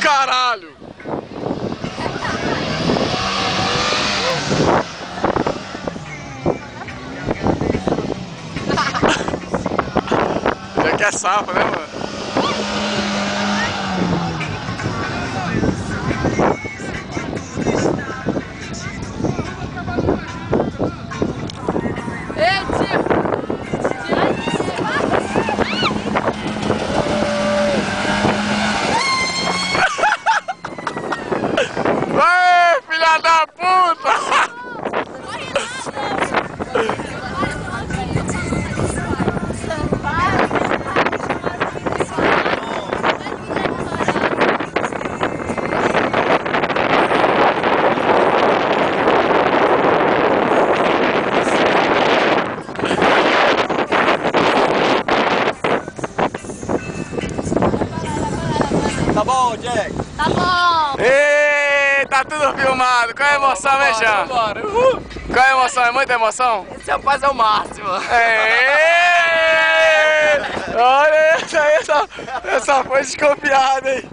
Caralho! Já que é sapo, né, mano? Vai, filha da puta! Tá bom, Jack? Tá bom! Ei, tá tudo filmado. Qual é a emoção, né, Jean? Bora. Qual é a emoção? É muita emoção? Esse rapaz é o máximo. Ei! Olha essa foi desconfiada, hein?